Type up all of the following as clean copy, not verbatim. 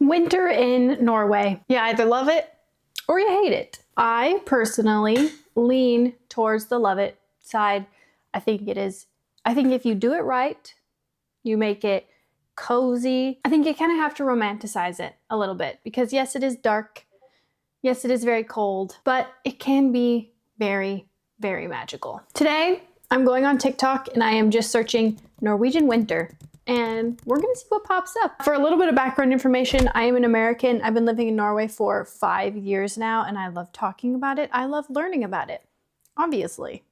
Winter in Norway. You either love it or you hate it. I personally lean towards the love it side. I think if you do it right, you make it cozy. I think you kind of have to romanticize it a little bit because yes, it is dark. Yes, it is very cold, but it can be very, very magical. Today, I'm going on TikTok and I am just searching Norwegian winter and we're gonna see what pops up. For a little bit of background information, I am an American. I've been living in Norway for 5 years now and I love talking about it. I love learning about it. Obviously,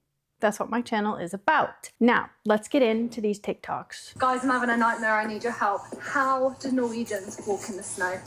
that's what my channel is about. Now, let's get into these TikToks. Guys, I'm having a nightmare. I need your help. How do Norwegians walk in the snow?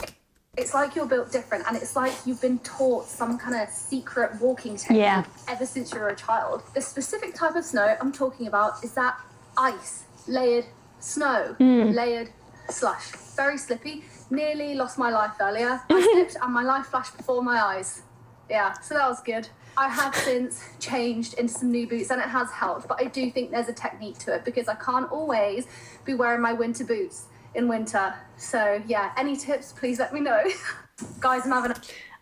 It's like you're built different and it's like you've been taught some kind of secret walking technique ever since you were a child. The specific type of snow I'm talking about is that ice, layered snow, layered slush. Very slippy. Nearly lost my life earlier. I slipped and my life flashed before my eyes. Yeah, so that was good. I have since changed into some new boots and it has helped, but I do think there's a technique to it because I can't always be wearing my winter boots in winter. So yeah, any tips, please let me know. Guys, I'm having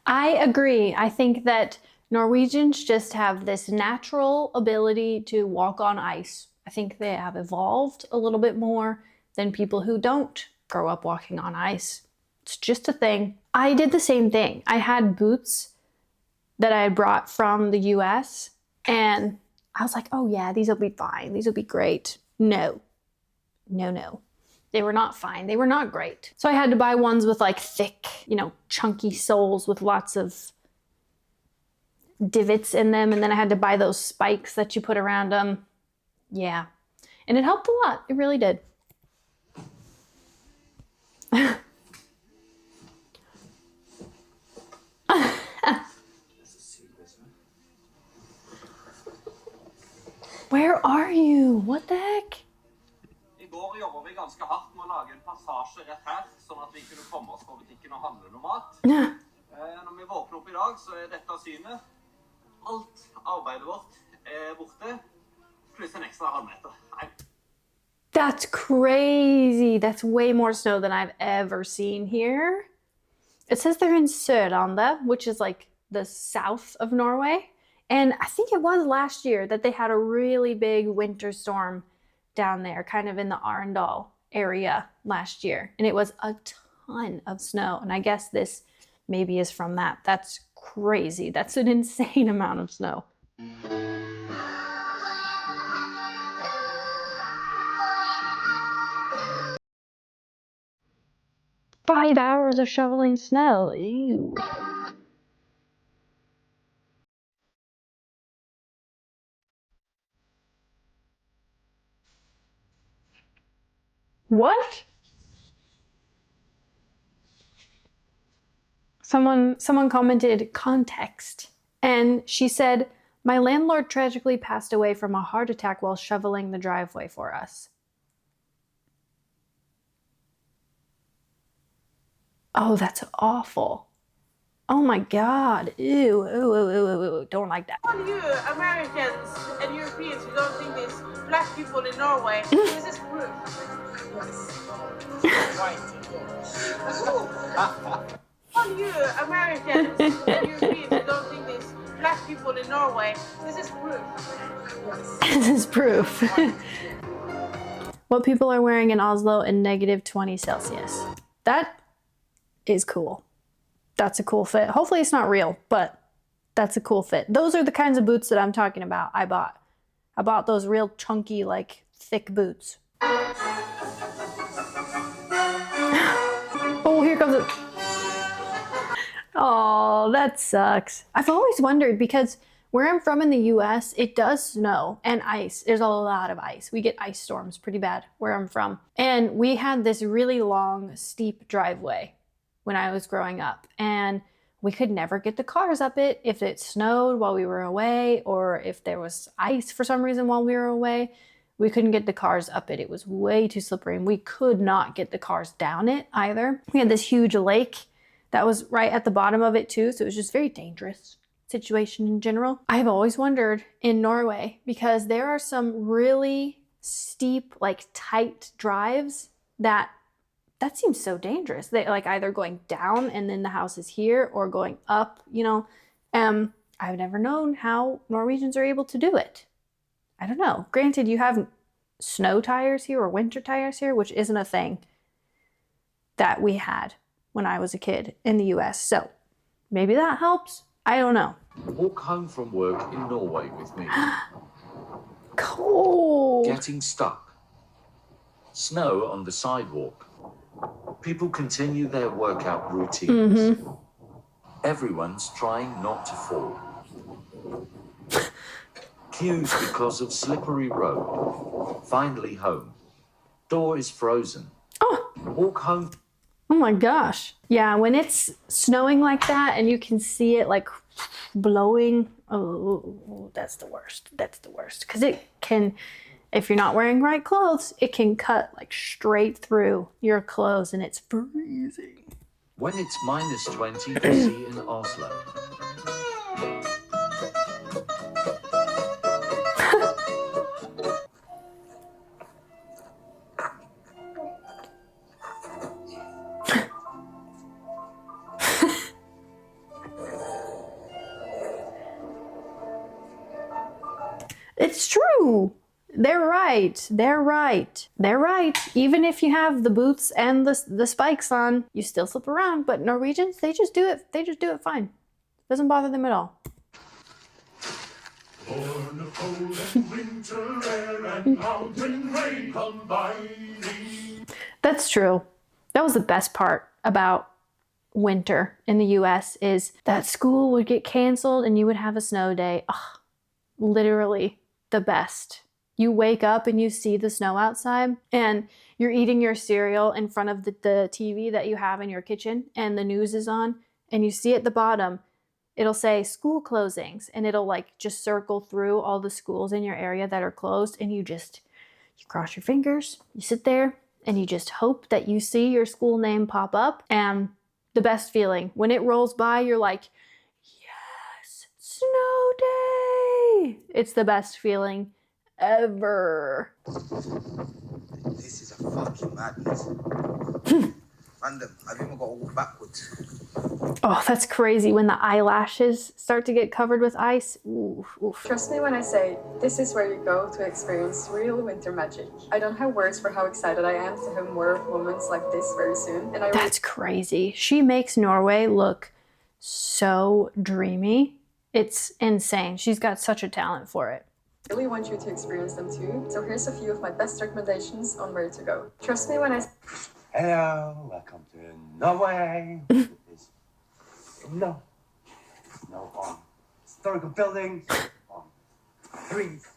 I agree. I think that Norwegians just have this natural ability to walk on ice. I think they have evolved a little bit more than people who don't grow up walking on ice. It's just a thing. I did the same thing. I had boots that I had brought from the US and I was like, oh yeah, these will be fine. These will be great. No. They were not fine. They were not great. So I had to buy ones with like thick, chunky soles with lots of divots in them. And then I had to buy those spikes that you put around them. Yeah. And it helped a lot. It really did. Where are you? What the heck? I går jobber vi ganske hardt med å lage en passasje rett her, sånn at vi kunne komme oss på butikken og handle noe mat. Når vi våkner opp I dag, så dette synet. Alt arbeidet vårt borte, pluss en ekstra halvmeter. That's crazy. That's way more snow than I've ever seen here. It says they're in Sørlandet, which is like the south of Norway. And I think it was last year that they had a really big winter storm down there, kind of in the Arendal area last year. And it was a ton of snow. And I guess this maybe is from that. That's crazy. That's an insane amount of snow. 5 hours of shoveling snow. Ew. What? Someone commented context, and she said, my landlord tragically passed away from a heart attack while shoveling the driveway for us. Oh, that's awful. Oh my God. Ew, ew, ew, ew, ew. Don't like that. All you Americans and Europeans who don't think there's black people in Norway, this is proof. All you Americans and Europeans who don't think there's black people in Norway, this is proof. This is proof. What people are wearing in Oslo in -20 Celsius. That is cool. That's a cool fit. Hopefully it's not real, but that's a cool fit. Those are the kinds of boots that I'm talking about. I bought those real chunky, like thick boots. Oh, here comes it. Oh, that sucks. I've always wondered because where I'm from in the US, it does snow and ice. There's a lot of ice. We get ice storms pretty bad where I'm from. And we had this really long, steep driveway when I was growing up. And we could never get the cars up it if it snowed while we were away or if there was ice for some reason while we were away. We couldn't get the cars up it. It was way too slippery and we could not get the cars down it either. We had this huge lake that was right at the bottom of it too. So it was just very dangerous situation in general. I've always wondered in Norway because there are some really steep, like tight drives that that seems so dangerous. They like either going down and then the house is here or going up, you know. I've never known how Norwegians are able to do it. I don't know. Granted, you have snow tires here or winter tires here, which isn't a thing that we had when I was a kid in the US. So maybe that helps. I don't know. Walk home from work in Norway with me. Cold. Getting stuck. Snow on the sidewalk. People continue their workout routines. Everyone's trying not to fall. Queues because of slippery road. Finally home. Door is frozen. Oh. Walk home. Oh my gosh. Yeah, when it's snowing like that and you can see it like blowing, oh, that's the worst. That's the worst. Because it can, if you're not wearing right clothes, it can cut like straight through your clothes and it's freezing. When it's minus 20 degrees in Oslo. It's true. They're right. They're right. They're right. Even if you have the boots and the spikes on, you still slip around. But Norwegians, they just do it. They just do it fine. Doesn't bother them at all. That's true. That was the best part about winter in the US is that school would get canceled and you would have a snow day. Ugh, literally the best. You wake up and you see the snow outside and you're eating your cereal in front of the TV that you have in your kitchen and the news is on and you see at the bottom, it'll say school closings and it'll like just circle through all the schools in your area that are closed and you cross your fingers, you sit there and you just hope that you see your school name pop up. And the best feeling, when it rolls by, you're like, yes, snow day. It's the best feeling ever. This is a fucking madness. Random. I've even got to walk backwards. Oh, that's crazy. When the eyelashes start to get covered with ice. Oof, oof. Trust me when I say this is where you go to experience real winter magic. I don't have words for how excited I am to have more moments like this very soon. And that's crazy. She makes Norway look so dreamy. It's insane. She's got such a talent for it. I really want you to experience them too. So here's a few of my best recommendations on where to go. Trust me when I... Hello, welcome to Norway. No on historical buildings, on trees.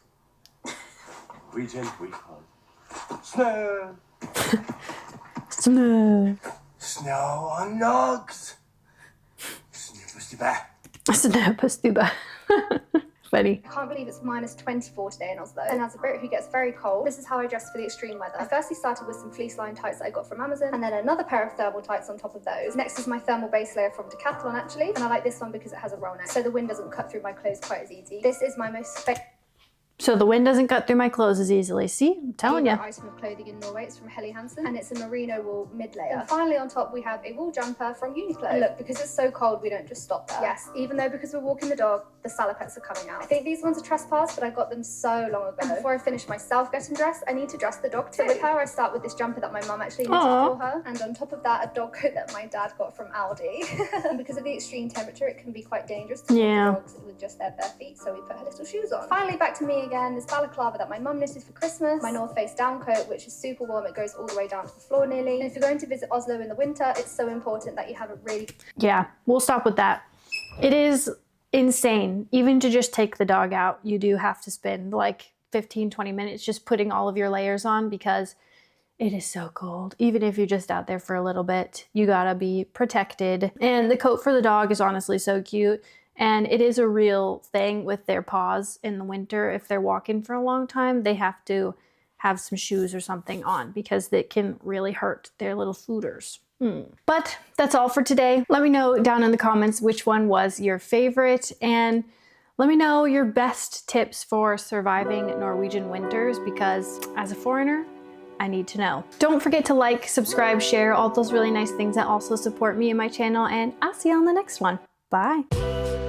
Region we call snow. Snow. Snow on logs. Snöppustyba. Snöppustyba. Funny. I can't believe it's minus 24 today in Oslo. And as a Brit who gets very cold, this is how I dress for the extreme weather. I firstly started with some fleece lined tights that I got from Amazon, and then another pair of thermal tights on top of those. Next is my thermal base layer from Decathlon actually, and I like this one because it has a roll neck, so the wind doesn't cut through my clothes quite as easy. This is my most So the wind doesn't cut through my clothes as easily. See, I'm telling you. Item of clothing in Norway. It's from Helly Hansen, and it's a merino wool mid layer. And finally on top we have a wool jumper from Uniqlo. And look, because it's so cold, we don't just stop there. Yes, even though because we're walking the dog, the salopettes are coming out. I think these ones are trespass, but I got them so long ago. And before I finish myself getting dressed, I need to dress the dog too. So with her, I start with this jumper that my mum actually knitted for her, and on top of that, a dog coat that my dad got from Aldi. And because of the extreme temperature, it can be quite dangerous to walk the dogs with just their bare feet, so we put her little shoes on. Finally, back to me again. This balaclava that my mum knitted for Christmas, my North Face down coat, which is super warm. It goes all the way down to the floor nearly. And if you're going to visit Oslo in the winter, it's so important that you have a really... Yeah, we'll stop with that. It is insane. Even to just take the dog out, you do have to spend like 15-20 minutes just putting all of your layers on because it is so cold. Even if you're just out there for a little bit, you gotta be protected. And the coat for the dog is honestly so cute. And it is a real thing with their paws in the winter. If they're walking for a long time, they have to have some shoes or something on because it can really hurt their little footers. But that's all for today. Let me know down in the comments which one was your favorite, and let me know your best tips for surviving Norwegian winters, because as a foreigner, I need to know. Don't forget to like, subscribe, share, all those really nice things that also support me and my channel, and I'll see you on the next one. Bye.